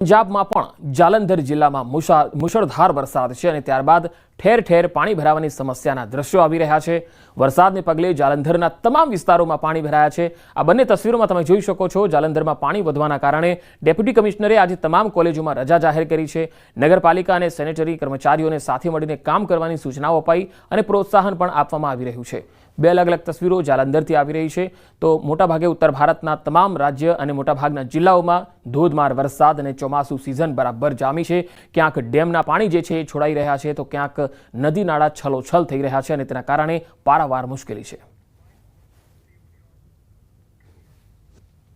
પંજાબમાં પણ જાલંધર જિલ્લામાં મુશળધાર વરસાદ છે અને ત્યારબાદ ઠેર ઠેર પાણી ભરાવાની સમસ્યાના દ્રશ્યો આવી રહ્યા છે। વરસાદને પગલે જાલંધરના તમામ વિસ્તારોમાં પાણી ભરાયા છે। આ બંને તસવીરોમાં તમે જોઈ શકો છો। જાલંધરમાં પાણી વધવાના કારણે ડેપ્યુટી કમિશનરે આજે તમામ કોલેજોમાં રજા જાહેર કરી છે। નગરપાલિકા અને સેનેટરી કર્મચારીઓને સાથે મળીને કામ કરવાની સૂચનાઓ અપાઈ અને પ્રોત્સાહન પણ આપવામાં આવી રહ્યું છે। બે અલગ અલગ તસવીરો જાલંધરથી આવી રહી છે। તો મોટાભાગે ઉત્તર ભારતના તમામ રાજ્ય અને મોટાભાગના જિલ્લાઓમાં ધોધમાર વરસાદ અને ચોમાસુ સિઝન બરાબર જામી છે। ક્યાંક ડેમના પાણી જે છે એ છોડાઈ રહ્યા છે તો ક્યાંક નદી નાળા છલોછલ થઈ રહ્યા છે અને તેના કારણે પારાવાર મુશ્કેલી છે।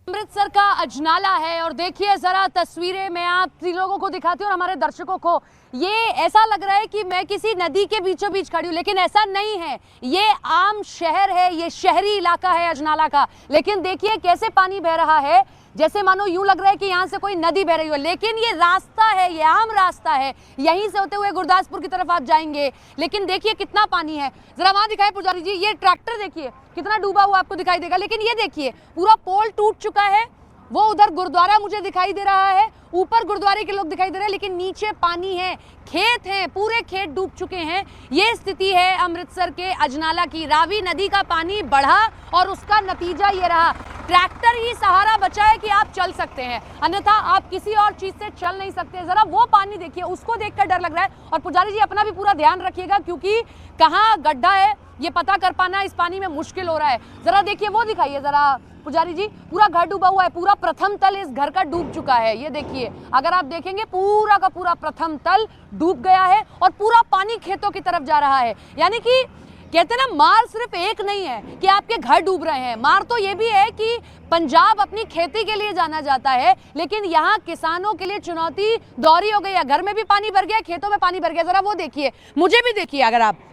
अमृतसर का अजनाला है और देखिए जरा तस्वीरें मैं आप लोगों को दिखाती हूँ और हमारे दर्शकों को। ये ऐसा लग रहा है कि मैं किसी नदी के बीचों बीच खड़ी हूँ, लेकिन ऐसा नहीं है। ये आम शहर है, ये शहरी इलाका है अजनाला का। लेकिन देखिए कैसे पानी बह रहा है, जैसे मानो यूं लग रहा है कि यहाँ से कोई नदी बह रही हो। लेकिन ये रास्ता है, ये आम रास्ता है, यहीं से होते हुए गुरदासपुर की तरफ आप जाएंगे। लेकिन देखिए कितना पानी है, जरा वहां दिखाए पुजारी जी। ये ट्रैक्टर देखिए कितना डूबा हुआ आपको दिखाई देगा। लेकिन ये देखिए पूरा पोल टूट चुका है। वो उधर गुरुद्वारा मुझे दिखाई दे रहा है, ऊपर गुरुद्वारे के लोग दिखाई दे रहे हैं, लेकिन नीचे पानी है, खेत हैं, पूरे खेत डूब चुके हैं। ये स्थिति है अमृतसर के अजनाला की। रावी नदी का पानी बढ़ा और उसका नतीजा ये रहा। ट्रैक्टर ही सहारा बचा है कि आप चल सकते हैं, अन्यथा आप किसी और चीज से चल नहीं सकते। जरा वो पानी देखिए, उसको देखकर डर लग रहा है। और पुजारी जी अपना भी पूरा ध्यान रखिएगा, क्योंकि कहाँ गड्ढा है ये पता कर पाना इस पानी में मुश्किल हो रहा है। जरा देखिए वो दिखाइए जरा पुजारी जी, पूरा घर डूबा हुआ है, पूरा प्रथम तल इस घर का डूब चुका है। ये देखिए अगर आप देखेंगे पूरा का पूरा प्रथम तल डूब गया है और पूरा पानी खेतों की तरफ जा रहा है। यानी कि कहते हैं ना, मार सिर्फ एक नहीं है कि आपके घर डूब रहे हैं, मार तो ये भी है कि पंजाब अपनी खेती के लिए जाना जाता है, लेकिन यहाँ किसानों के लिए चुनौती दौरी हो गई है। घर में भी पानी भर गया, खेतों में पानी भर गया। जरा वो देखिए, मुझे भी देखिए, अगर आप,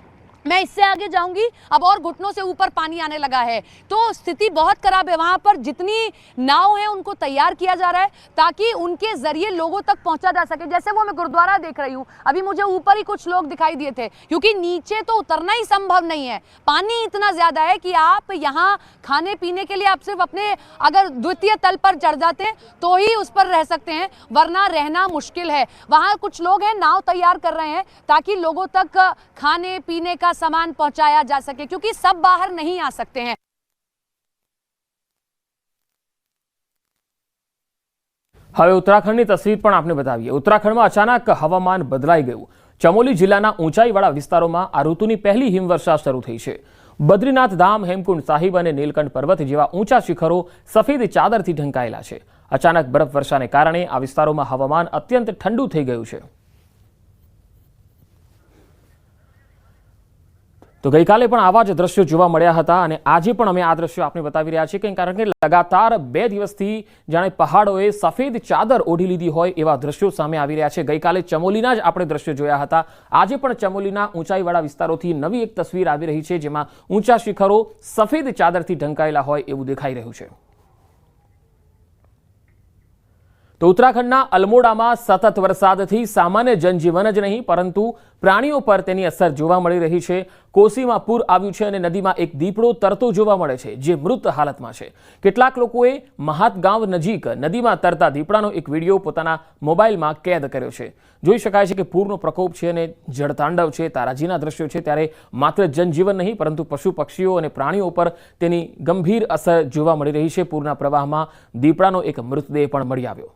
मैं इससे आगे जाऊंगी अब और घुटनों से ऊपर पानी आने लगा है। तो स्थिति बहुत खराब है। वहां पर जितनी नाव है उनको तैयार किया जा रहा है ताकि उनके जरिए लोगों तक पहुंचा जा सके। जैसे वो मैं गुरुद्वारा देख रही हूँ, अभी मुझे ऊपर ही कुछ लोग दिखाई दिए थे, क्योंकि नीचे तो उतरना ही संभव नहीं है। पानी इतना ज्यादा है कि आप यहाँ खाने पीने के लिए आप सिर्फ अपने अगर द्वितीय तल पर चढ़ जाते हैं तो ही उस पर रह सकते हैं, वरना रहना मुश्किल है। वहां कुछ लोग हैं नाव तैयार कर रहे हैं ताकि लोगों तक खाने पीने का सामान पहुंचाया जा सके, क्योंकि सब बाहर नहीं आ सकते हैं। હવે ઉત્તરાખંડની તસવીર પણ આપને બતાવીએ। ઉત્તરાખંડમાં અચાનક હવામાન બદલાઈ ગયું। ચમોલી જિલ્લાના ઊંચાઈવાળા વિસ્તારોમાં આ ઋતુની પહેલી હિમવર્ષા શરૂ થઈ છે। બદ્રીનાથ ધામ, હેમકુંડ સાહિબ અને નીલકંઠ પર્વત જેવા ઊંચા શિખરો સફેદ ચાદરથી ઢંકાયેલા છે। અચાનક બરફવર્ષાને કારણે આ વિસ્તારોમાં હવામાન અત્યંત ઠંડુ થઈ ગયું છે। તો ગઈકાલે પણ આવા જ દ્રશ્યો જોવા મળ્યા હતા અને આજે પણ અમે આ દ્રશ્યો આપને બતાવી રહ્યા છીએ, કારણ કે લગાતાર 2 દિવસથી જાણે પહાડોએ સફેદ ચાદર ઓઢી લીધી હોય એવા દ્રશ્યો સામે આવી રહ્યા છે। ગઈકાલે ચમોલીના જ આપણે દ્રશ્યો જોયા હતા। આજે પણ ચમોલીના ઊંચાઈવાળા વિસ્તારોથી નવી એક તસવીર આવી રહી છે, જેમાં ઊંચા શિખરો સફેદ ચાદરથી ઢંકાયેલા હોય એવું દેખાઈ રહ્યું છે। તો ઉત્તરાખંડના અલ્મોડામાં સતત વરસાદથી સામાન્ય જનજીવન જ નહીં પરંતુ પ્રાણીઓ પર તેની અસર જોવા મળી રહી છે। કોસીમાં પૂર આવ્યું છે અને નદીમાં એક દીપડો તરતો જોવા મળે છે, જે મૃત હાલતમાં છે। કેટલાક લોકોએ મહાતગાંવ નજીક નદીમાં તરતા દીપડાનો એક વિડીયો પોતાના મોબાઈલમાં કેદ કર્યો છે। જોઈ શકાય છે કે પૂરનો પ્રકોપ છે અને જળતાંડવ છે, તારાજીના દ્રશ્યો છે, ત્યારે માત્ર જનજીવન નહીં પરંતુ પશુ પક્ષીઓ અને પ્રાણીઓ પર તેની ગંભીર અસર જોવા મળી રહી છે। પૂરના પ્રવાહમાં દીપડાનો એક મૃતદેહ પણ મળી આવ્યો।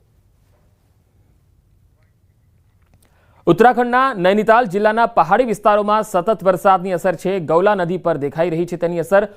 ઉત્તરાખંડના નૈનીતાલ જિલ્લાના પહાડી વિસ્તારોમાં સતત વરસાદની અસર છે। ગૌલા નદી પર દેખાઈ રહી છે તેની અસર।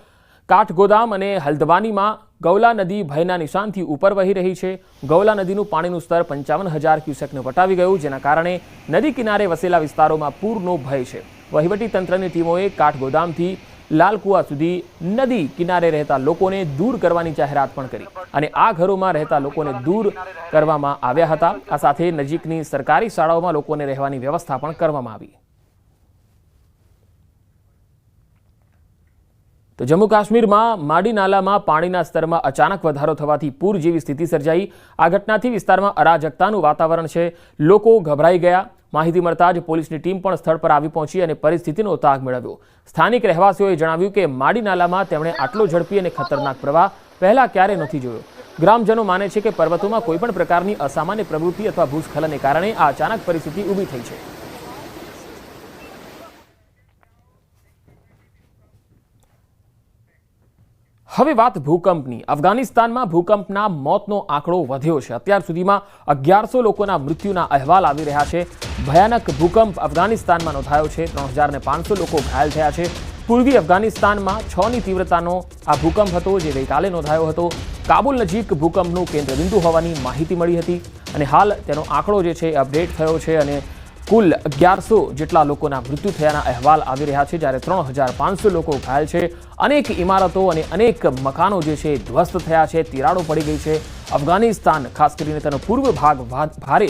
કાઠગોદામ અને હલ્દવાનીમાં ગૌલા નદી ભયના નિશાનથી ઉપર વહી રહી છે। ગૌલા નદીનું પાણીનું સ્તર 55,000 ક્યુસેકને વટાવી ગયું, જેના કારણે નદી કિનારે વસેલા વિસ્તારોમાં પૂરનો ભય છે। વહીવટી તંત્રની ટીમોએ કાઠગોદામથી લાલકુવા સુધી નદી કિનારે રહેતા લોકોને દૂર કરવાની જાહેરાત પણ કરી અને આ ઘરોમાં રહેતા લોકોને દૂર કરવામાં આવ્યા હતા। આ સાથે નજીકની સરકારી શાળાઓમાં લોકોને રહેવાની વ્યવસ્થા પણ કરવામાં આવી। તો જમ્મુ કાશ્મીરમાં માડી નાલામાં પાણીના સ્તરમાં અચાનક વધારો થવાથી પૂર જેવી સ્થિતિ સર્જાઈ। આ ઘટનાથી વિસ્તારમાં અરાજકતાનું વાતાવરણ છે। લોકો ગભરાઈ ગયા। માહિતી મળતા જ પોલીસની ટીમ પણ સ્થળ પર આવી પહોંચી અને પરિસ્થિતિનો તાગ મેળવ્યો। સ્થાનિક રહેવાસીઓએ જણાવ્યું કે માડી નાલામાં તેમણે આટલો ઝડપી અને ખતરનાક પ્રવાહ પહેલા ક્યારે નથી જોયો। ગ્રામજનો માને છે કે પર્વતોમાં કોઈપણ પ્રકારની અસામાન્ય પ્રવૃત્તિ અથવા ભૂસ્ખલનને કારણે આ અચાનક પરિસ્થિતિ ઊભી થઈ છે. હવે વાત ભૂકંપની. અફઘાનિસ્તાનમાં ભૂકંપના મોતનો આંકડો વધ્યો છે. અત્યાર સુધીમાં 1100 લોકોના મૃત્યુના અહેવાલ આવી રહ્યા છે. ભયાનક ભૂકંપ અફઘાનિસ્તાનમાં નોંધાયો છે. 3500 લોકો ઘાયલ થયા છે. પૂર્વી અફઘાનિસ્તાનમાં 6ની તીવ્રતાનો આ ભૂકંપ હતો, જે ગઈકાલે નોંધાયો હતો. કાબુલ નજીક ભૂકંપનું કેન્દ્રબિંદુ હોવાની માહિતી મળી હતી અને હાલ તેનો આંકડો જે છે અપડેટ થયો છે અને કુલ 1100 જેટલા લોકોના મૃત્યુ થયાના અહેવાલ આવી રહ્યા છે, જ્યારે 3500 લોકો ઘાયલ છે. અનેક ઇમારતો અને અનેક મકાનો જે છે ધ્વસ્ત થયા છે, તિરાડો પડી ગઈ છે. અફઘાનિસ્તાન ખાસ કરીને તેનો પૂર્વ ભાગ ભારે